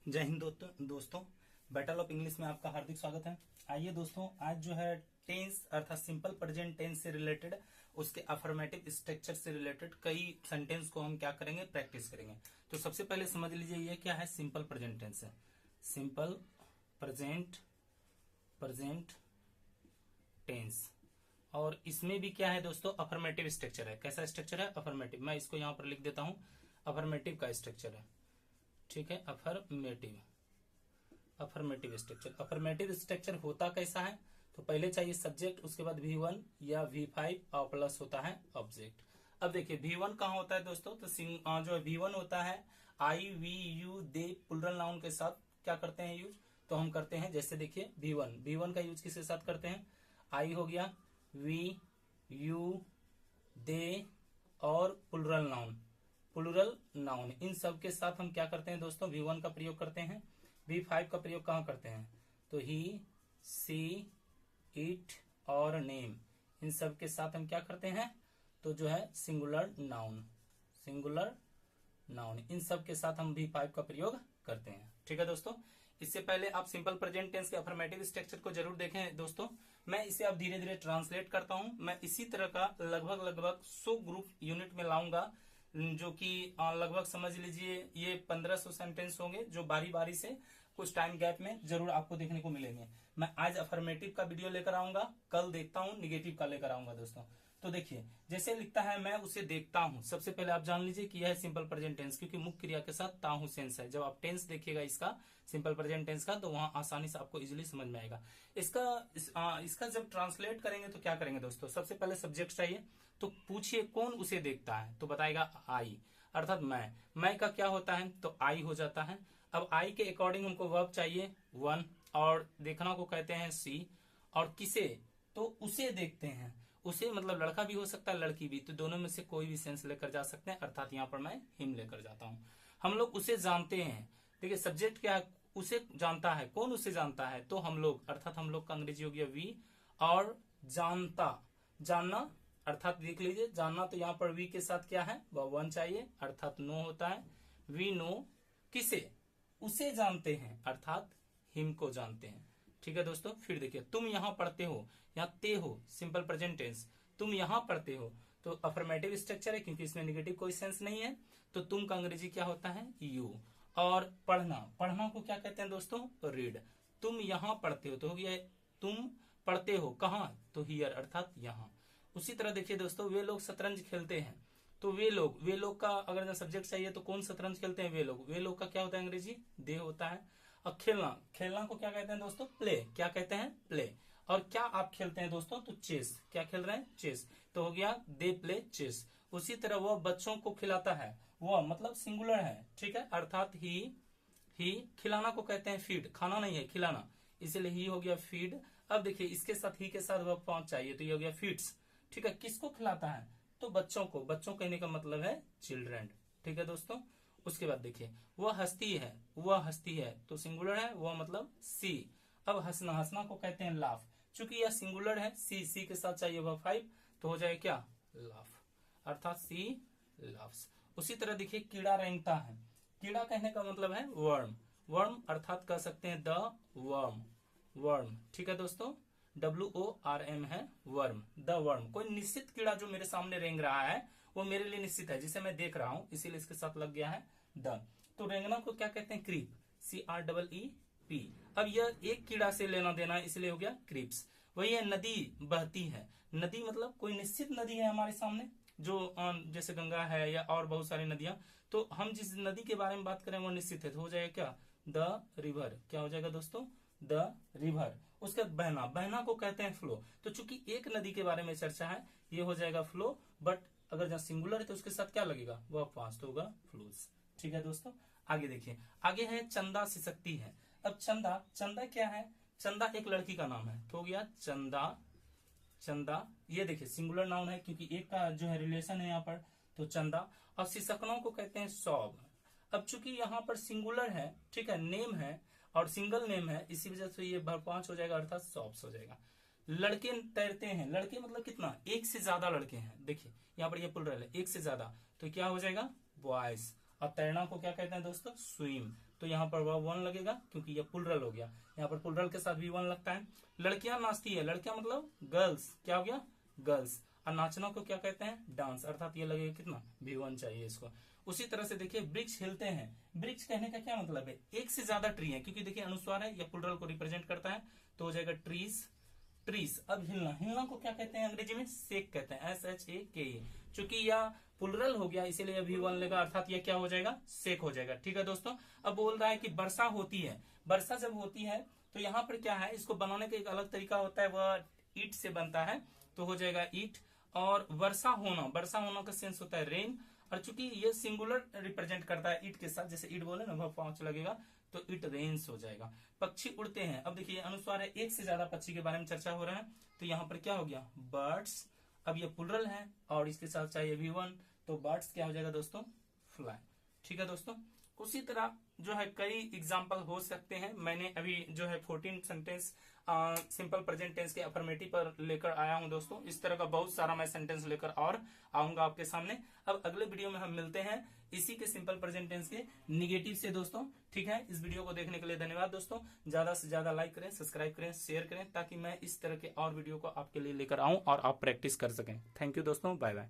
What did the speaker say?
जय हिंद दोस्तों, battle of English में आपका हार्दिक स्वागत है। आइए दोस्तों, आज जो है टेंस अर्थात सिंपल प्रेजेंट टेंस से रिलेटेड, उसके अफर्मेटिव स्ट्रक्चर से रिलेटेड कई सेंटेंस को हम क्या करेंगे, प्रैक्टिस करेंगे। तो सबसे पहले समझ लीजिए ये क्या है, सिंपल प्रेजेंट टेंस है। सिंपल प्रेजेंट टेंस, और इसमें भी क्या है दोस्तों, अफर्मेटिव स्ट्रक्चर है। कैसा स्ट्रक्चर है? अफर्मेटिव। मैं इसको यहां पर लिख देता हूं, अफर्मेटिव का स्ट्रक्चर है। ठीक है, अफर्मेटिव स्ट्रक्चर। अफर्मेटिव स्ट्रक्चर होता कैसा है? तो पहले चाहिए सब्जेक्ट, उसके बाद V1 या V5 और प्लस होता है ऑब्जेक्ट। अब देखिए V1 कहाँ होता है दोस्तों, तो जो V1 होता है I we you they plural noun के साथ क्या करते हैं यूज, तो हम करते हैं जैसे देखिए V1 का यूज किसके साथ करते हैं, आई हो गया, वी यू दे और प्लुरल नाउन, इन सब के साथ हम क्या करते हैं दोस्तों, V1 का प्रयोग करते हैं। V5 का प्रयोग कहाँ करते हैं, तो ही सी इट और नेम, इन सब के साथ हम क्या करते हैं, तो जो है सिंगुलर नाउन, इन सब के साथ हम V5 का प्रयोग करते हैं। ठीक है दोस्तों, इससे पहले आप सिंपल प्रेजेंट टेंस के अफर्मेटिव स्ट्रक्चर को जरूर देखें दोस्तों। मैं इसे अब धीरे धीरे ट्रांसलेट करता हूं। मैं इसी तरह का लगभग 100 ग्रुप यूनिट में लाऊंगा, जो कि लगभग समझ लीजिए ये 1500 सेंटेंस होंगे, जो बारी बारी से कुछ टाइम गैप में जरूर आपको देखने को मिलेंगे। मैं आज अफर्मेटिव का वीडियो लेकर आऊंगा, कल देखता हूं निगेटिव का लेकर आऊंगा दोस्तों। तो देखिए जैसे लिखता है, मैं उसे देखता हूं। सबसे पहले आप जान लीजिए कि यह है सिंपल प्रेजेंट टेंस, क्योंकि मुख्य क्रिया के साथ ताहू सेंस है। जब आप टेंस देखिएगा इसका, सिंपल प्रेजेंट टेंस का, तो वहां आसानी से आपको इजीली समझ में आएगा। इसका जब ट्रांसलेट करेंगे तो क्या करेंगे दोस्तों, सबसे पहले सब्जेक्ट चाहिए, तो पूछिए कौन उसे देखता है, तो बताएगा आई, अर्थात मैं का क्या होता है, तो आई हो जाता है। अब आई के अकॉर्डिंग हमको वर्ब चाहिए वन, और देखना को कहते हैं सी, और किसे, तो उसे देखते हैं। उसे मतलब लड़का भी हो सकता है, लड़की भी, तो दोनों में से कोई भी सेंस लेकर जा सकते हैं, अर्थात यहाँ पर मैं हिम लेकर जाता हूं। हम लोग उसे जानते हैं। देखिए सब्जेक्ट क्या है, उसे जानता है। कौन उसे जानता है, तो हम लोग, अर्थात हम लोग का अंग्रेजी हो गया वी, और जानना अर्थात देख लीजिए, जानना, तो यहाँ पर वी के साथ क्या है, वह वन चाहिए, अर्थात नो होता है। वी नो किसे, उसे जानते हैं, अर्थात हिम को जानते हैं। ठीक है दोस्तों, फिर देखिए तुम यहां पढ़ते हो, यहाँ ते हो, सिंपल प्रेजेंट टेंस, तुम यहां पढ़ते हो, तो अफर्मेटिव स्ट्रक्चर है, क्योंकि इसमें नेगेटिव कोई सेंस नहीं है। तो तुम का अंग्रेजी क्या होता है, यू। और पढ़ना को क्या कहते हैं दोस्तों, रीड। तुम यहां पढ़ते हो, तो हो गया तुम पढ़ते हो कहां, तो हियर, अर्थात यहां। उसी तरह देखिए दोस्तों, वे लोग शतरंज खेलते हैं, तो वे लोग का अगर सब्जेक्ट चाहिए, तो कौन शतरंज खेलते हैं, वे लोग का क्या होता है अंग्रेजी, दे होता है। और खेलना को क्या कहते हैं दोस्तों, प्ले। क्या कहते हैं, प्ले। और क्या आप खेलते हैं दोस्तों, तो चेस। क्या खेल रहे हैं, चेस, तो हो गया दे प्ले चेस। उसी तरह वह बच्चों को खिलाता है, वह मतलब सिंगुलर है, ठीक है, अर्थात ही। खिलाना को कहते हैं फीड, खाना नहीं है, खिलाना, इसलिए ही हो गया फीड। अब देखिए इसके साथ ही के साथ वह पहुंच चाहिए, तो ये हो गया फीड्स। ठीक है, किसको खिलाता है, तो बच्चों को। बच्चों कहने का मतलब है चिल्ड्रन। ठीक है दोस्तों, उसके बाद देखिए वह हंसती है, तो सिंगुलर है, वह मतलब सी। अब हंसना को कहते हैं लाफ। चूंकि यह सिंगुलर है, सी के साथ चाहिए वह फाइव, तो हो जाए क्या, लाफ, अर्थात सी लाफ्स। उसी तरह देखिए कीड़ा रेंगता है। कीड़ा कहने का मतलब है वर्म, अर्थात कह सकते हैं द वर्म। ठीक है दोस्तों, WORM है वर्म, द वर्म। कोई निश्चित कीड़ा जो मेरे सामने रेंग रहा है, वो मेरे लिए निश्चित है, जिसे मैं देख रहा हूं, इसीलिए इसके साथ लग गया है द। तो रेंगना को क्या कहते हैं, क्रीप, CREEP। अब यह एक कीड़ा से लेना देना, इसलिए हो गया क्रीप्स। वही है नदी बहती है। नदी मतलब कोई निश्चित नदी है हमारे सामने, जो जैसे गंगा है या और बहुत सारी नदियां, तो हम जिस नदी के बारे में बात करें वो निश्चित है, तो हो जाएगा क्या, द रिवर। क्या हो जाएगा दोस्तों, द रिवर। उसके बाद बहना को कहते हैं फ्लो। तो चूंकि एक नदी के बारे में चर्चा है, ये हो जाएगा फ्लो, बट अगर जहां सिंगुलर है तो उसके साथ क्या लगेगा, वह पांच, तो होगा फ्लोज। ठीक है दोस्तों, आगे देखिए, आगे है चंदा सिसकती है। अब चंदा क्या है, चंदा एक लड़की का नाम है, तो हो गया चंदा। ये देखिए सिंगुलर नाउन है, क्योंकि एक का जो है रिलेशन है यहाँ पर, तो चंदा। और सिसकनों को कहते हैं सौब। अब चूंकि यहाँ पर सिंगुलर है, ठीक है, नेम है और सिंगल नेम है, इसी वजह से ये पांच हो जाएगा, अर्थात सॉब्स हो जाएगा। लड़के तैरते हैं, लड़के मतलब कितना, एक से ज्यादा लड़के हैं। देखिए यहाँ पर ये प्लुरल है, एक से ज्यादा, तो क्या हो जाएगा, बॉयज। और तैरना को क्या कहते हैं दोस्तों, स्विम। तो यहाँ पर वर्ब वन लगेगा क्योंकि ये प्लुरल हो गया, यहाँ पर प्लुरल के साथ भी वन लगता है। लड़कियां नाचती है, लड़कियां मतलब गर्ल्स, क्या हो गया, गर्ल्स। और नाचना को क्या कहते हैं, डांस, अर्थात ये लगेगा कितना, भी वन चाहिए इसको। उसी तरह से देखिए वृक्ष हिलते हैं, वृक्ष कहने का क्या मतलब है, एक से ज्यादा ट्री है, क्योंकि देखिए अनुस्वार है, यह प्लुरल को रिप्रेजेंट करता है, तो हो जाएगा ट्रीज, ट्रीज। अब हिलना, हिलना को क्या कहते हैं अंग्रेजी में, शेक कहते हैं, SHAKE। चूंकि यह प्लुरल हो गया इसीलिए भी वन लेगा, अर्थात यह क्या हो जाएगा, शेक हो जाएगा। ठीक है दोस्तों। अब बोल रहा है कि वर्षा होती है, वर्षा जब होती है तो यहाँ पर क्या है, इसको बनाने का एक अलग तरीका होता है, वह ईट से बनता है, तो हो जाएगा ईट। और वर्षा होना, वर्षा होना का सेंस होता है रेन, और चूंकि ये सिंगुलर रिप्रेजेंट करता है ईट के साथ, जैसे ईट बोले ना, वह पांच लगेगा, तो इट रेन्स हो जाएगा। पक्षी उड़ते हैं, अब देखिए अनुस्वार है, एक से ज्यादा पक्षी के बारे में चर्चा हो रहा है, तो यहाँ पर क्या हो गया, बर्ड्स। अब ये प्लुरल है और इसके साथ चाहिए भी वन, तो बर्ड्स क्या हो जाएगा दोस्तों, फ्लाई। ठीक है दोस्तों। उसी तरह जो है कई एग्जाम्पल हो सकते हैं। मैंने अभी जो है 14 सेंटेंस सिंपल प्रेजेंट टेंस के अफर्मेटिव पर लेकर आया हूं दोस्तों। इस तरह का बहुत सारा मैं सेंटेंस लेकर और आऊंगा आपके सामने। अब अगले वीडियो में हम मिलते हैं इसी के सिंपल प्रेजेंट टेंस के निगेटिव से दोस्तों। ठीक है, इस वीडियो को देखने के लिए धन्यवाद दोस्तों। ज्यादा से ज्यादा लाइक करें, सब्सक्राइब करें, शेयर करें, ताकि मैं इस तरह के और वीडियो को आपके लिए लेकर आऊं और आप प्रैक्टिस कर सकें। थैंक यू दोस्तों, बाय बाय।